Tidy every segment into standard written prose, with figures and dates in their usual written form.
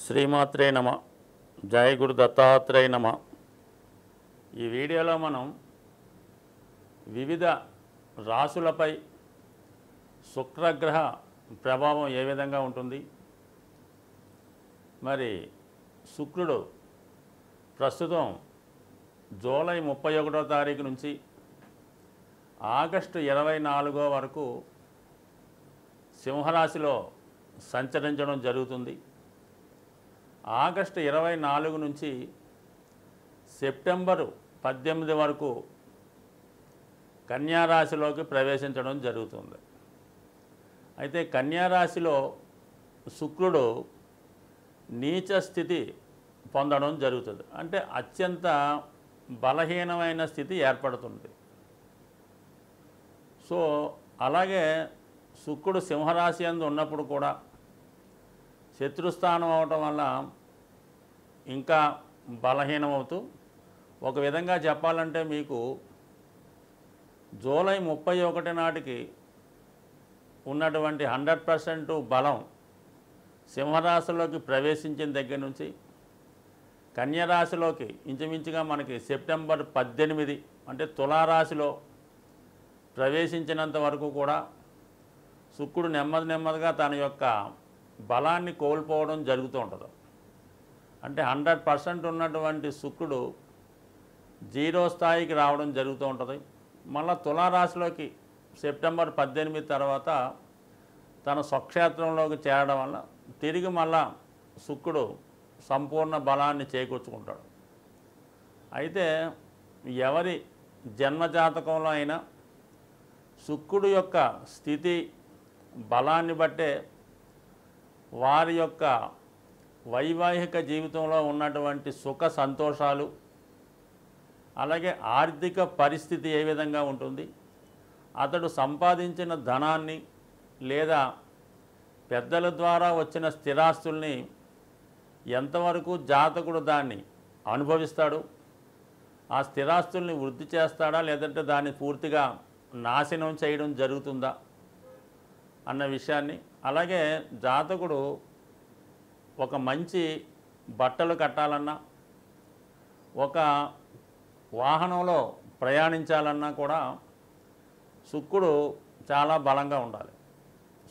శ్రీమాత్రే నమ. జయ గురు దత్తాత్రేయ నమ. ఈ వీడియోలో మనం వివిధ రాశులపై శుక్రగ్రహ ప్రభావం ఏ విధంగా ఉంటుంది, మరి శుక్రుడు ప్రస్తుతం జూలై 31వ తారీఖు నుంచి ఆగస్టు 24 వరకు సింహరాశిలో సంచరించడం జరుగుతుంది. ఆగస్టు 24 నుంచి సెప్టెంబరు 18 వరకు కన్యారాశిలోకి ప్రవేశించడం జరుగుతుంది. అయితే కన్యారాశిలో శుక్రుడు నీచ స్థితి పొందడం జరుగుతుంది. అంటే అత్యంత బలహీనమైన స్థితి ఏర్పడుతుంది. సో అలాగే శుక్రుడు సింహరాశి యందు ఉన్నప్పుడు కూడా శత్రుస్థానం అవటం వల్ల ఇంకా బలహీనమవుతూ, ఒక విధంగా చెప్పాలంటే మీకు జూలై 31 నాటికి ఉన్నటువంటి 100% బలం సింహరాశిలోకి ప్రవేశించిన దగ్గర నుంచి కన్యరాశిలోకి ఇంచుమించుగా మనకి సెప్టెంబర్ 18 అంటే తులారాశిలో ప్రవేశించినంత వరకు కూడా శుక్రుడు నెమ్మదిగా తన యొక్క బలాన్ని కోల్పోవడం జరుగుతూ ఉంటుంది. అంటే 100% ఉన్నటువంటి శుక్రుడు 0 స్థాయికి రావడం జరుగుతూ ఉంటుంది. మళ్ళీ తులారాశిలోకి సెప్టెంబర్ 18 తర్వాత తన స్వక్షేత్రంలోకి చేరడం వల్ల తిరిగి మళ్ళా శుక్రుడు సంపూర్ణ బలాన్ని చేకూర్చుకుంటాడు. అయితే ఎవరి జన్మజాతకంలో అయినా శుక్రుడు యొక్క స్థితి బలాన్ని బట్టే వారి యొక్క వైవాహిక జీవితంలో ఉన్నటువంటి సుఖ సంతోషాలు, అలాగే ఆర్థిక పరిస్థితి ఏ విధంగా ఉంటుంది, అతడు సంపాదించిన ధనాన్ని లేదా పెద్దల ద్వారా వచ్చిన స్థిరాస్తుల్ని ఎంతవరకు జాతకుడు దాన్ని అనుభవిస్తాడు, ఆ స్థిరాస్తుల్ని వృద్ధి చేస్తాడా లేదంటే దాన్ని పూర్తిగా నాశనం చేయడం జరుగుతుందా అన్న విషయాన్ని, అలాగే జాతకుడు ఒక మంచి బట్టలు కట్టాలన్నా, ఒక వాహనంలో ప్రయాణించాలన్నా కూడా శుక్రుడు చాలా బలంగా ఉండాలి.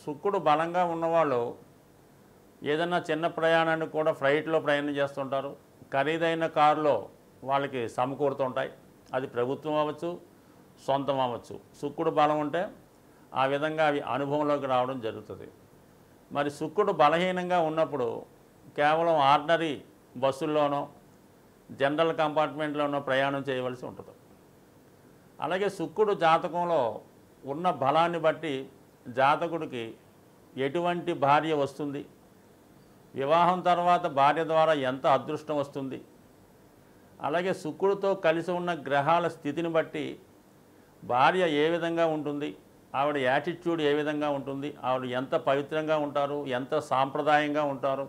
శుక్రుడు బలంగా ఉన్నవాళ్ళు ఏదన్నా చిన్న ప్రయాణాన్ని కూడా ఫ్లైట్లో ప్రయాణం చేస్తుంటారు. ఖరీదైన కారులో వాళ్ళకి సమకూరుతుంటాయి. అది ప్రభుత్వం అవ్వచ్చు, సొంతం అవ్వచ్చు. శుక్రుడు బలం ఉంటే ఆ విధంగా అవి అనుభవంలోకి రావడం జరుగుతుంది. మరి శుక్రుడు బలహీనంగా ఉన్నప్పుడు కేవలం ఆర్డినరీ బస్సుల్లోనో జనరల్ కంపార్ట్మెంట్లోనో ప్రయాణం చేయవలసి ఉంటుంది. అలాగే శుక్రుడు జాతకంలో ఉన్న బలాన్ని బట్టి జాతకుడికి ఎటువంటి భార్య వస్తుంది, వివాహం తర్వాత భార్య ద్వారా ఎంత అదృష్టం వస్తుంది, అలాగే శుక్రుడితో కలిసి ఉన్న గ్రహాల స్థితిని బట్టి భార్య ఏ విధంగా ఉంటుంది, ఆవిడ యాటిట్యూడ్ ఏ విధంగా ఉంటుంది, ఆవిడ ఎంత పవిత్రంగా ఉంటారు, ఎంత సాంప్రదాయంగా ఉంటారు,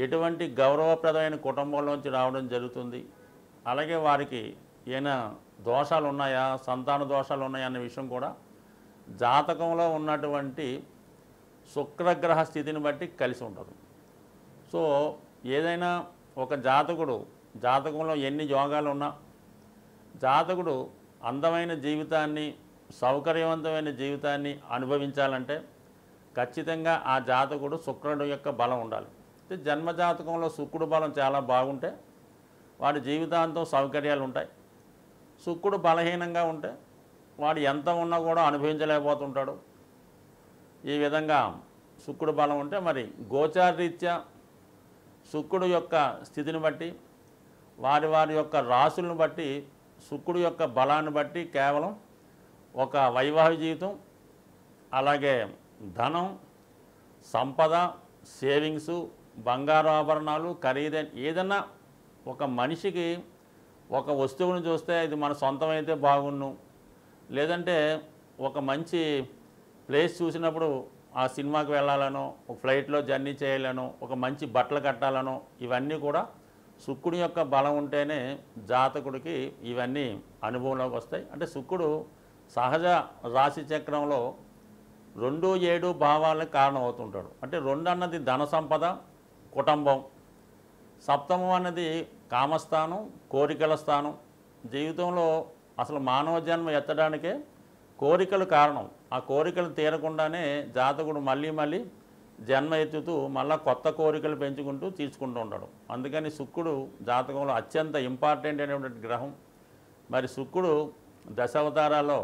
ఎటువంటి గౌరవప్రదమైన కుటుంబంలోంచి రావడం జరుగుతుంది, అలాగే వారికి ఏమైనా దోషాలు ఉన్నాయా, సంతాన దోషాలు ఉన్నాయా అన్న విషయం కూడా జాతకంలో ఉన్నటువంటి శుక్రగ్రహ స్థితిని బట్టి కలిసి ఉంటుంది. సో ఏదైనా ఒక జాతకంలో ఎన్ని యోగాలు ఉన్నా జాతకుడు అందమైన జీవితాన్ని, సౌకర్యవంతమైన జీవితాన్ని అనుభవించాలంటే ఖచ్చితంగా ఆ జాతకుడు శుక్రుడు యొక్క బలం ఉండాలి. అంటే జన్మజాతకంలో శుక్రుడు బలం చాలా బాగుంటే వాడి జీవితాంతం సౌకర్యాలు ఉంటాయి. శుక్రుడు బలహీనంగా ఉంటే వాడు ఎంత ఉన్నా కూడా అనుభవించలేకపోతుంటాడు. ఈ విధంగా శుక్రుడు బలం ఉంటే మరి గోచారరీత్యా శుక్రుడు యొక్క స్థితిని బట్టి వారి యొక్క రాశులను బట్టి శుక్రుడు యొక్క బలాన్ని బట్టి కేవలం ఒక వైవాహిక జీవితం, అలాగే ధనం, సంపద, సేవింగ్సు, బంగారు ఆభరణాలు, ఖరీదైన ఏదన్నా ఒక మనిషికి ఒక వస్తువును చూస్తే ఇది మన సొంతమైతే బాగున్ను, లేదంటే ఒక మంచి ప్లేస్ చూసినప్పుడు ఆ సినిమాకి వెళ్ళాలనో, ఒక ఫ్లైట్లో జర్నీ చేయాలనో, ఒక మంచి బట్టలు కట్టాలనో, ఇవన్నీ కూడా శుక్రుడి యొక్క బలం ఉంటేనే జాతకుడికి ఇవన్నీ అనుభవంలోకి వస్తాయి. అంటే శుక్రుడు సహజ రాశి చక్రంలో 2, 7 భావాలకు కారణం అవుతుంటాడు. అంటే 2 అన్నది ధన సంపద, కుటుంబం, సప్తమం అన్నది కామస్థానం, కోరికల స్థానం. జీవితంలో అసలు మానవ జన్మ ఎత్తడానికే కోరికలు కారణం. ఆ కోరికలు తీరకుండానే జాతకుడు మళ్ళీ మళ్ళీ జన్మ ఎత్తుతూ మళ్ళీ కొత్త కోరికలు పెంచుకుంటూ తీర్చుకుంటూ ఉంటాడు. అందుకని శుక్రుడు జాతకంలో అత్యంత ఇంపార్టెంట్ అయినటువంటి గ్రహం. మరి శుక్రుడు దశావతారాల్లో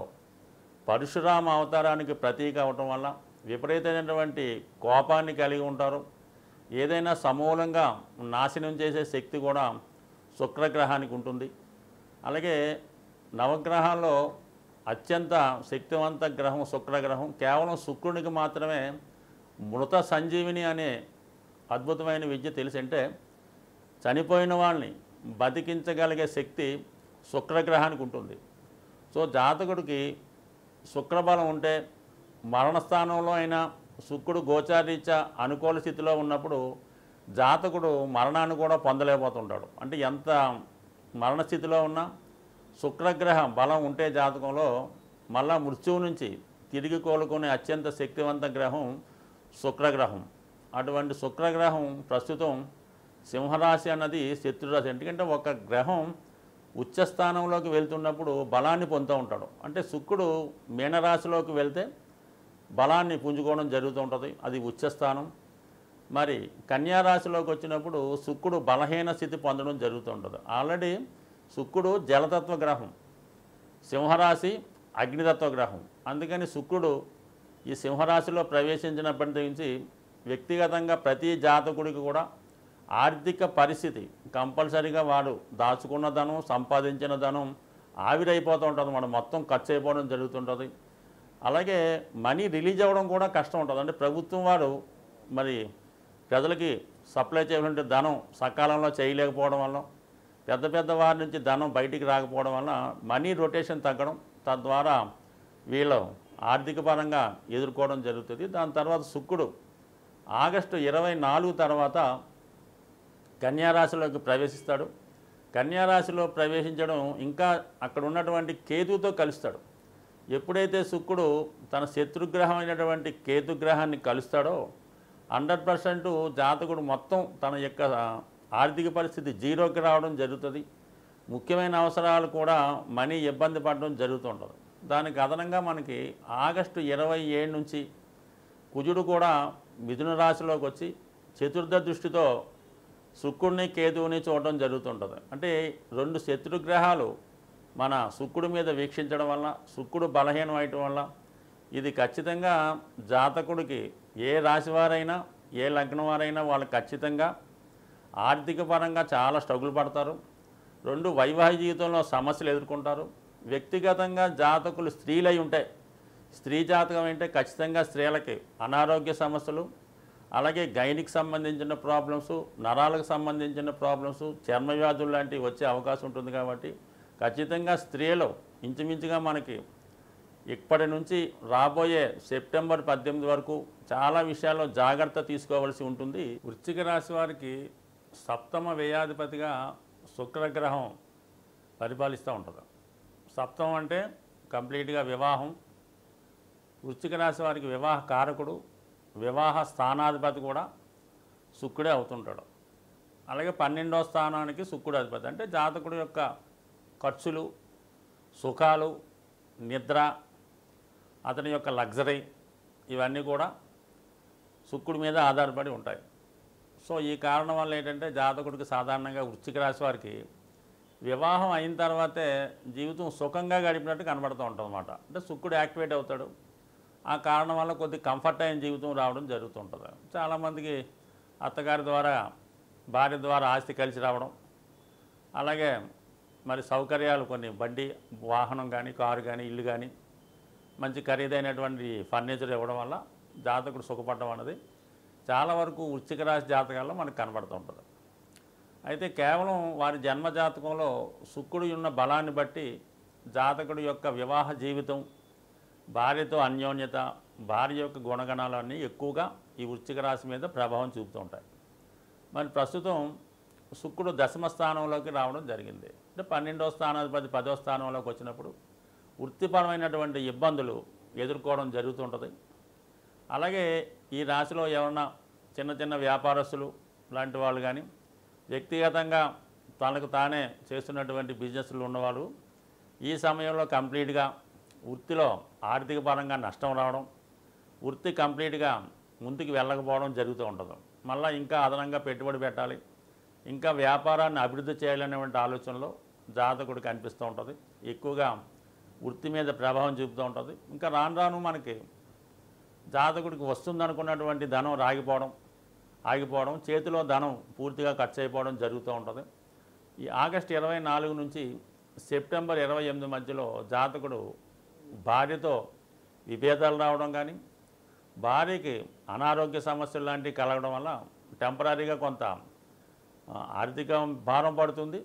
పరశురామ అవతారానికి ప్రతీక అవటం వల్ల విపరీతమైనటువంటి కోపాన్ని కలిగి ఉంటారు. ఏదైనా సమూలంగా నాశనం చేసే శక్తి కూడా శుక్రగ్రహానికి ఉంటుంది. అలాగే నవగ్రహాల్లో అత్యంత శక్తివంత గ్రహం శుక్రగ్రహం. కేవలం శుక్రునికి మాత్రమే మృత సంజీవిని అనే అద్భుతమైన విద్య తెలిసింటే చనిపోయిన వాళ్ళని బతికించగలిగే శక్తి శుక్రగ్రహానికి ఉంటుంది. సో జాతకుడికి శుక్రబలం ఉంటే మరణస్థానంలో అయినా శుక్రుడు గోచారీత్యా అనుకూల స్థితిలో ఉన్నప్పుడు జాతకుడు మరణాన్ని కూడా పొందలేకపోతుంటాడు. అంటే ఎంత మరణస్థితిలో ఉన్నా శుక్రగ్రహ బలం ఉంటే జాతకంలో మళ్ళా మృత్యువు నుంచి తిరిగి కోలుకునే అత్యంత శక్తివంత గ్రహం శుక్రగ్రహం. అటువంటి శుక్రగ్రహం ప్రస్తుతం సింహరాశి అన్నది శత్రురాశి. ఎందుకంటే ఒక గ్రహం ఉచ్చస్థానంలోకి వెళ్తున్నప్పుడు బలాన్ని పొందుతూ ఉంటాడు. అంటే శుక్రుడు మీనరాశిలోకి వెళ్తే బలాన్ని పుంజుకోవడం జరుగుతూ ఉంటుంది, అది ఉచ్చస్థానం. మరి కన్యారాశిలోకి వచ్చినప్పుడు శుక్రుడు బలహీన స్థితి పొందడం జరుగుతూ ఉంటుంది. ఆల్రెడీ శుక్రుడు జలతత్వ గ్రహం, సింహరాశి అగ్నితత్వ గ్రహం. అందుకని శుక్రుడు ఈ సింహరాశిలో ప్రవేశించినప్పటి నుంచి వ్యక్తిగతంగా ప్రతి జాతకుడికి కూడా ఆర్థిక పరిస్థితి కంపల్సరీగా వాడు దాచుకున్న ధనం, సంపాదించిన ధనం ఆవిరైపోతూ ఉంటుంది, మనం మొత్తం ఖర్చు అయిపోవడం జరుగుతుంటుంది. అలాగే మనీ రిలీజ్ అవ్వడం కూడా కష్టం ఉంటుంది. అంటే ప్రభుత్వం వారు మరి ప్రజలకి సప్లై చేయవలసిన ధనం సకాలంలో చేయలేకపోవడం వల్ల, పెద్ద పెద్ద వారి నుంచి ధనం బయటికి రాకపోవడం వల్ల మనీ రొటేషన్ తగ్గడం, తద్వారా వీళ్ళు ఆర్థిక పరంగా ఎదుర్కోవడం జరుగుతుంది. దాని తర్వాత శుక్రుడు ఆగస్టు 24 తర్వాత కన్యారాశిలోకి ప్రవేశిస్తాడు. కన్యారాశిలో ప్రవేశించడం ఇంకా అక్కడ ఉన్నటువంటి కేతుతో కలుస్తాడు. ఎప్పుడైతే శుక్రుడు తన శత్రుగ్రహం అయినటువంటి కేతుగ్రహాన్ని కలుస్తాడో 100% జాతకుడు మొత్తం తన యొక్క ఆర్థిక పరిస్థితి జీరోకి రావడం జరుగుతుంది. ముఖ్యమైన అవసరాలు కూడా మనీ ఇబ్బంది పడడం జరుగుతుంటుంది. దానికి అదనంగా మనకి ఆగస్టు 27 నుంచి కుజుడు కూడా మిథున రాశిలోకి వచ్చి చతుర్థ దృష్టితో శుక్రుడిని కేతువుని చూడడం జరుగుతుంటుంది. అంటే రెండు శత్రుగ్రహాలు మన శుక్రుడి మీద వీక్షించడం వల్ల, శుక్రుడు బలహీనం అవటం వల్ల ఇది ఖచ్చితంగా జాతకుడికి ఏ రాశి వారైనా ఏ లగ్నం వారైనా వాళ్ళు ఖచ్చితంగా ఆర్థిక పరంగా చాలా స్ట్రగుల్ పడతారు. రెండు వైవాహిక జీవితంలో సమస్యలు ఎదుర్కొంటారు. వ్యక్తిగతంగా జాతకులు స్త్రీలై ఉంటాయి, స్త్రీ జాతకం అంటే ఖచ్చితంగా స్త్రీలకి అనారోగ్య సమస్యలు, అలాగే గైనికి సంబంధించిన ప్రాబ్లమ్స్, నరాలకు సంబంధించిన ప్రాబ్లమ్స్, చర్మ వ్యాధులు లాంటివి వచ్చే అవకాశం ఉంటుంది. కాబట్టి ఖచ్చితంగా స్త్రీలు ఇంచుమించుగా మనకి ఇప్పటి నుంచి రాబోయే సెప్టెంబర్ 18 వరకు చాలా విషయాల్లో జాగ్రత్త తీసుకోవాల్సి ఉంటుంది. వృశ్చిక రాశి వారికి సప్తమ వ్యయాధిపతిగా శుక్రగ్రహం పరిపాలిస్తూ ఉంటుంది. సప్తమం అంటే కంప్లీట్గా వివాహం. వృశ్చిక రాశి వారికి వివాహ కారకుడు, వివాహ స్థానాధిపతి కూడా శుక్రుడే అవుతుంటాడు. అలాగే 12వ స్థానానికి శుక్రుడు అధిపతి. అంటే జాతకుడు యొక్క ఖర్చులు, సుఖాలు, నిద్ర, అతని యొక్క లగ్జరీ ఇవన్నీ కూడా శుక్రుడి మీద ఆధారపడి ఉంటాయి. సో ఈ కారణం వల్ల ఏంటంటే జాతకుడికి సాధారణంగా వృశ్చిక రాశి వారికి వివాహం అయిన తర్వాతే జీవితం సుఖంగా గడిపినట్టు కనబడుతూ ఉంటుంది అన్నమాట. అంటే శుక్రుడు యాక్టివేట్ అవుతాడు. ఆ కారణం వల్ల కొద్ది కంఫర్ట్ అయిన జీవితం రావడం జరుగుతుంటుంది. చాలామందికి అత్తగారి ద్వారా, భార్య ద్వారా ఆస్తి కలిసి రావడం, అలాగే మరి సౌకర్యాలు కొన్ని బండి వాహనం కానీ, కారు కానీ, ఇల్లు కానీ, మంచి ఖరీదైనటువంటి ఫర్నిచర్ ఇవ్వడం వల్ల జాతకుడు సుఖపడడం అన్నది చాలా వరకు వృశ్చిక రాశి జాతకాల్లో మనకు కనబడుతూ ఉంటుంది. అయితే కేవలం వారి జన్మ జాతకంలో శుక్రుడు ఉన్న బలాన్ని బట్టి జాతకుడి యొక్క వివాహ జీవితం, భార్యతో అన్యోన్యత, భార్య యొక్క గుణగణాలన్నీ ఎక్కువగా ఈ వృశ్చిక రాశి మీద ప్రభావం చూపుతూ ఉంటాయి. మరి ప్రస్తుతం శుక్రుడు దశమ స్థానంలోకి రావడం జరిగింది. అంటే 12వ స్థానాధిపతి 10వ స్థానంలోకి వచ్చినప్పుడు వృత్తిపరమైనటువంటి ఇబ్బందులు ఎదుర్కోవడం జరుగుతుంటుంది. అలాగే ఈ రాశిలో ఎవరన్నా చిన్న చిన్న వ్యాపారస్తులు లాంటి వాళ్ళు కానీ, వ్యక్తిగతంగా తనకు తానే చేస్తున్నటువంటి బిజినెస్లు ఉన్నవాళ్ళు ఈ సమయంలో కంప్లీట్గా వృత్తిలో ఆర్థిక పరంగా నష్టం రావడం, వృత్తి కంప్లీట్గా ముందుకు వెళ్ళకపోవడం జరుగుతూ ఉంటుంది. మళ్ళీ ఇంకా అదనంగా పెట్టుబడి పెట్టాలి, ఇంకా వ్యాపారాన్ని అభివృద్ధి చేయాలనేటువంటి ఆలోచనలో జాతకుడికి అనిపిస్తూ ఉంటుంది. ఎక్కువగా వృత్తి మీద ప్రభావం చూపుతూ ఉంటుంది. ఇంకా రాను రాను మనకి జాతకుడికి వస్తుందనుకున్నటువంటి ధనం ఆగిపోవడం, చేతిలో ధనం పూర్తిగా ఖర్చు అయిపోవడం జరుగుతూ ఉంటుంది. ఈ ఆగస్టు 24 నుంచి సెప్టెంబర్ 28 మధ్యలో జాతకుడు భార్యతో విభేదాలు రావడం కానీ, భార్యకి అనారోగ్య సమస్యలు లాంటివి కలగడం వల్ల టెంపరీగా కొంత ఆర్థిక భారం పడుతుంది.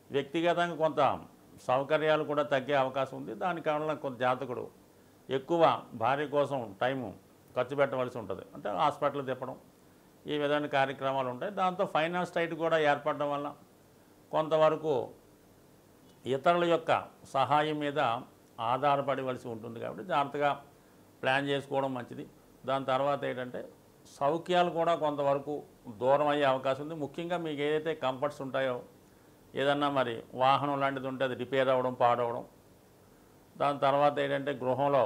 వ్యక్తిగతంగా కొంత సౌకర్యాలు కూడా తగ్గే అవకాశం ఉంది. దాని కారణంగా కొంత జాతకుడు ఎక్కువ భార్య కోసం టైము ఖర్చు పెట్టవలసి ఉంటుంది. అంటే హాస్పిటల్ తిప్పడం, ఈ విధమైన కార్యక్రమాలు ఉంటాయి. దాంతో ఫైనాన్స్ టైట్ కూడా ఏర్పడడం వల్ల కొంతవరకు ఇతరుల యొక్క సహాయం మీద ఆధారపడవలసి ఉంటుంది. కాబట్టి జాగ్రత్తగా ప్లాన్ చేసుకోవడం మంచిది. దాని తర్వాత ఏంటంటే సౌఖ్యాలు కూడా కొంతవరకు దూరం అయ్యే అవకాశం ఉంది. ముఖ్యంగా మీకు ఏదైతే కంఫర్ట్స్ ఉంటాయో, ఏదన్నా మరి వాహనం లాంటిది ఉంటే అది రిపేర్ అవ్వడం, పాడవడం. దాని తర్వాత ఏంటంటే గృహంలో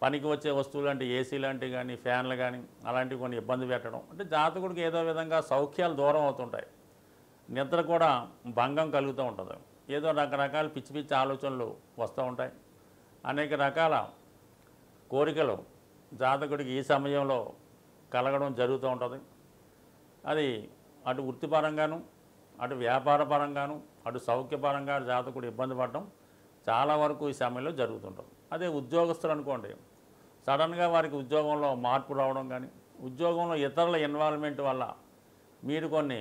పనికి వచ్చే వస్తువులు అంటే ఏసీ లాంటివి కానీ, ఫ్యాన్లు కానీ అలాంటివి కొన్ని ఇబ్బంది పెట్టడం. అంటే జాతకుడికి ఏదో విధంగా సౌఖ్యాలు దూరం అవుతుంటాయి. నిద్ర కూడా భంగం కలుగుతూ ఉంటుంది. ఏదో రకరకాల పిచ్చి పిచ్చి ఆలోచనలు వస్తూ ఉంటాయి. అనేక రకాల కోరికలు జాతకుడికి ఈ సమయంలో కలగడం జరుగుతూ ఉంటుంది. అది అటు వృత్తిపరంగాను, అటు వ్యాపార పరంగాను, అటు సౌఖ్యపరంగా జాతకుడు ఇబ్బంది పడడం చాలా వరకు ఈ సమయంలో జరుగుతుంటుంది. అదే ఉద్యోగస్తులు అనుకోండి, సడన్గా వారికి ఉద్యోగంలో మార్పు రావడం కానీ, ఉద్యోగంలో ఇతరుల ఇన్వాల్వ్మెంట్ వల్ల మీరు కొన్ని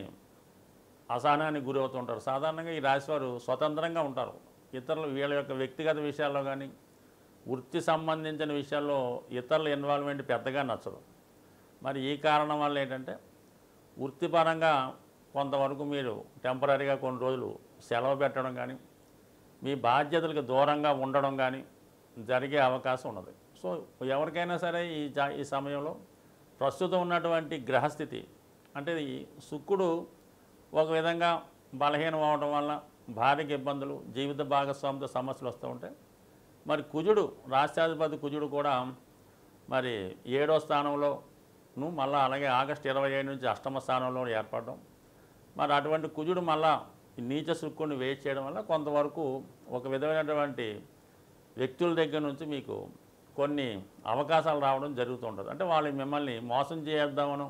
అసహనానికి గురి అవుతుంటారు. సాధారణంగా ఈ రాశివారు స్వతంత్రంగా ఉంటారు. ఇతరులు వీళ్ళ యొక్క వ్యక్తిగత విషయాల్లో కానీ, వృత్తి సంబంధించిన విషయాల్లో ఇతరుల ఇన్వాల్వ్మెంట్ పెద్దగా నచ్చదు. మరి ఈ కారణం వల్ల ఏంటంటే వృత్తిపరంగా కొంతవరకు మీరు టెంపరీగా కొన్ని రోజులు సెలవు పెట్టడం కానీ, మీ బాధ్యతలకు దూరంగా ఉండడం కానీ జరిగే అవకాశం ఉన్నది. సో ఎవరికైనా సరే ఈ సమయంలో ప్రస్తుతం ఉన్నటువంటి గ్రహస్థితి అంటే ఈ శుక్రుడు ఒక విధంగా బలహీనం అవడం వల్ల భార్యకి ఇబ్బందులు, జీవిత భాగస్వామితో సమస్యలు వస్తూ ఉంటాయి. మరి కుజుడు, రాష్ట్రాధిపతి కుజుడు కూడా మరి 7వ స్థానంలోను, మళ్ళీ అలాగే ఆగస్టు 27 నుంచి అష్టమ స్థానంలో ఏర్పడడం. మరి అటువంటి కుజుడు మళ్ళా నీచ శుక్రుడిని వేస్ట్ చేయడం వల్ల కొంతవరకు ఒక విధమైనటువంటి వ్యక్తుల దగ్గర నుంచి మీకు కొన్ని అవకాశాలు రావడం జరుగుతుంటుంది. అంటే వాళ్ళు మిమ్మల్ని మోసం చేద్దామనో,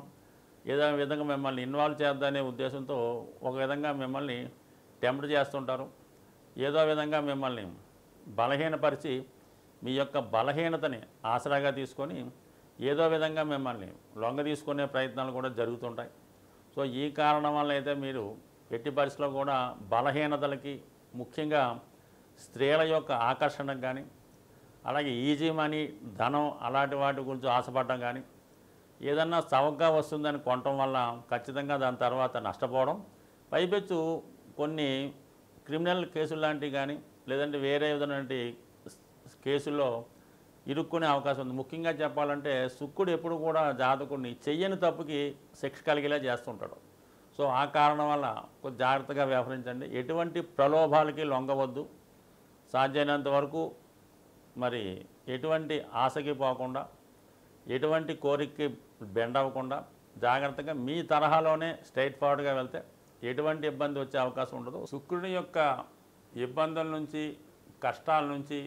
ఏదో విధంగా మిమ్మల్ని ఇన్వాల్వ్ చేద్దామనే ఉద్దేశంతో ఒక విధంగా మిమ్మల్ని టెంప్ట్ చేస్తుంటారు. ఏదో విధంగా మిమ్మల్ని బలహీనపరిచి మీ యొక్క బలహీనతని ఆసరాగా తీసుకొని ఏదో విధంగా మిమ్మల్ని లొంగ తీసుకునే ప్రయత్నాలు కూడా జరుగుతుంటాయి. సో ఈ కారణం వల్ల అయితే మీరు ఎట్టి పరిస్థితుల్లో కూడా బలహీనతలకి, ముఖ్యంగా స్త్రీల యొక్క ఆకర్షణకు కానీ, అలాగే ఈజీ మనీ, ధనం అలాంటి వాటి గురించి ఆశపడడం కానీ, ఏదన్నా చవకగా వస్తుందని కొనటం వల్ల ఖచ్చితంగా దాని తర్వాత నష్టపోవడం, పైపెచ్చు కొన్ని క్రిమినల్ కేసులు లాంటివి కానీ, లేదంటే వేరే విధమైనటువంటి కేసుల్లో ఇరుక్కునే అవకాశం ఉంది. ముఖ్యంగా చెప్పాలంటే శుక్రుడు ఎప్పుడు కూడా జాతకుడిని చెయ్యని తప్పుకి శిక్ష కలిగేలా చేస్తుంటాడు. సో ఆ కారణం వల్ల కొంచెం జాగ్రత్తగా వ్యవహరించండి. ఎటువంటి ప్రలోభాలకి లొంగవద్దు. సాధ్యమైనంత వరకు మరి ఎటువంటి ఆశకి పోకుండా, ఎటువంటి కోరికకి బెండ్ అవ్వకుండా జాగ్రత్తగా మీ తరహాలోనే స్ట్రైట్ ఫార్వర్డ్గా వెళ్తే ఎటువంటి ఇబ్బంది వచ్చే అవకాశం ఉండదు. శుక్రుడి యొక్క ఇబ్బందుల నుంచి, కష్టాల నుంచి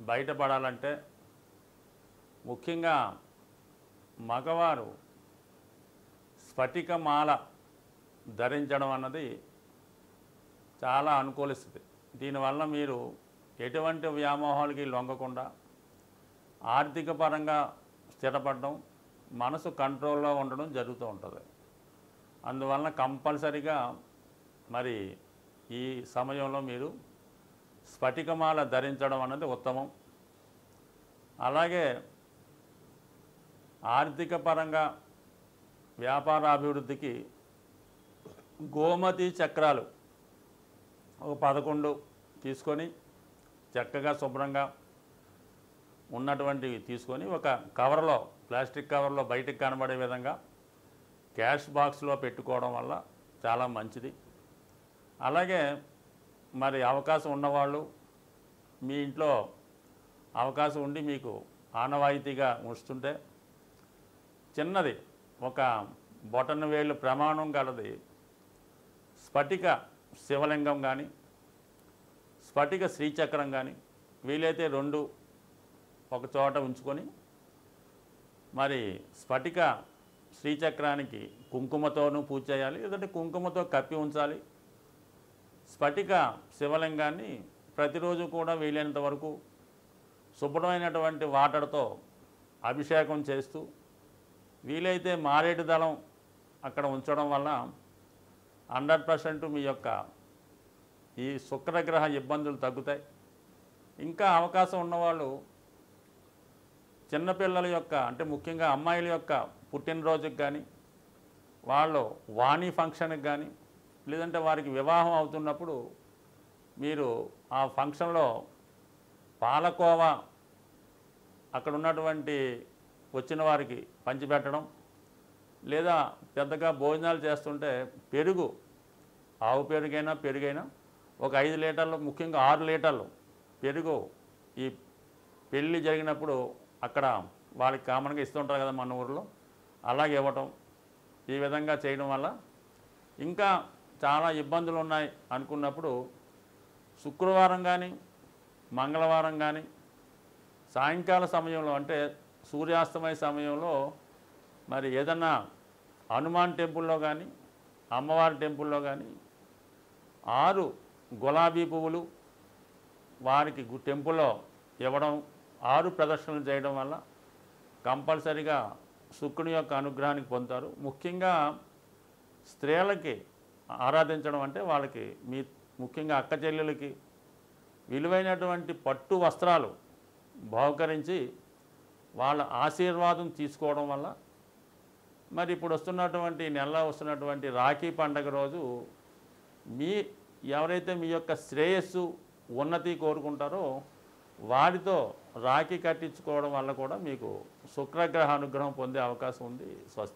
బయటపడాలంటే ముఖ్యంగా మగవారు స్ఫటికమాల ధరించడం అన్నది చాలా అనుకూలిస్తుంది. దీనివల్ల మీరు ఎటువంటి వ్యామోహాలకి లొంగకుండా ఆర్థిక పరంగా స్థిరపడడం, మనసు కంట్రోల్లో ఉండడం జరుగుతూ ఉంటుంది. అందువలన కంపల్సరిగా మరి ఈ సమయంలో మీరు స్ఫటికమాల ధరించడం అన్నది ఉత్తమం. అలాగే ఆర్థిక పరంగా వ్యాపారాభివృద్ధికి గోమతి చక్రాలు ఒక 11 తీసుకొని చక్కగా శుభ్రంగా ఉన్నటువంటివి తీసుకొని ఒక కవర్లో, ప్లాస్టిక్ కవర్లో బయటికి కనబడే విధంగా క్యాష్ బాక్స్లో పెట్టుకోవడం వల్ల చాలా మంచిది. అలాగే మరి అవకాశం ఉన్నవాళ్ళు మీ ఇంట్లో అవకాశం ఉండి మీకు ఆనవాయితీగా ఉంచుతుంటే చిన్నది ఒక బొటన వేలు ప్రమాణం గలది స్ఫటిక శివలింగం కానీ స్ఫటిక శ్రీచక్రం కానీ వీలైతే 2 ఒక చోట ఉంచుకొని మరి స్ఫటిక శ్రీచక్రానికి కుంకుమతోనూ పూజ చేయాలి, లేదంటే కుంకుమతో కప్పి ఉంచాలి. స్ఫటిక శివలింగాన్ని ప్రతిరోజు కూడా వీలైనంత వరకు శుభ్రమైనటువంటి వాటర్తో అభిషేకం చేస్తూ వీలైతే మారేడు దళం అక్కడ ఉంచడం వల్ల 100% మీ యొక్క ఈ శుక్రగ్రహ ఇబ్బందులు తగ్గుతాయి. ఇంకా అవకాశం ఉన్నవాళ్ళు చిన్నపిల్లల యొక్క అంటే ముఖ్యంగా అమ్మాయిల యొక్క పుట్టినరోజుకి కానీ వాళ్ళు వాణి ఫంక్షన్కి కానీ లేదంటే వారికి వివాహం అవుతున్నప్పుడు మీరు ఆ ఫంక్షన్లో పాలకోవా అక్కడ ఉన్నటువంటి వచ్చిన వారికి పంచిపెట్టడం, లేదా పెద్దగా భోజనాలు చేస్తుంటే పెరుగు, ఆవు పెరుగైనా ఒక 5 లీటర్లు, ముఖ్యంగా 6 లీటర్లు పెరుగు ఈ పెళ్ళి జరిగినప్పుడు అక్కడ వాళ్ళకి కామన్గా ఇస్తుంటారు కదా మన ఊరిలో, అలాగే ఇవ్వటం. ఈ విధంగా చేయడం వల్ల ఇంకా చాలా ఇబ్బందులు ఉన్నాయి అనుకున్నప్పుడు శుక్రవారం కానీ మంగళవారం కానీ సాయంకాల సమయంలో అంటే సూర్యాస్తమయ సమయంలో మరి ఏదన్నా హనుమాన్ టెంపుల్లో కానీ అమ్మవారి టెంపుల్లో కానీ 6 గులాబీ పువ్వులు వారికి టెంపుల్లో ఇవ్వడం, 6 ప్రదర్శనలు చేయడం వల్ల కంపల్సరిగా శుక్రుని యొక్క అనుగ్రహానికి పొందుతారు. ముఖ్యంగా స్త్రీలకి ఆరాధించడం అంటే వాళ్ళకి ముఖ్యంగా అక్క చెల్లెలకి విలువైనటువంటి పట్టు వస్త్రాలు బహుకరించి వాళ్ళ ఆశీర్వాదం తీసుకోవడం వల్ల మరి ఇప్పుడు వస్తున్నటువంటి నెలలో వస్తున్నటువంటి రాఖీ పండగ రోజు ఎవరైతే మీ యొక్క శ్రేయస్సు ఉన్నతి కోరుకుంటారో వారితో రాఖీ కట్టించుకోవడం వల్ల కూడా మీకు శుక్రగ్రహ అనుగ్రహం పొందే అవకాశం ఉంది. స్వస్తి.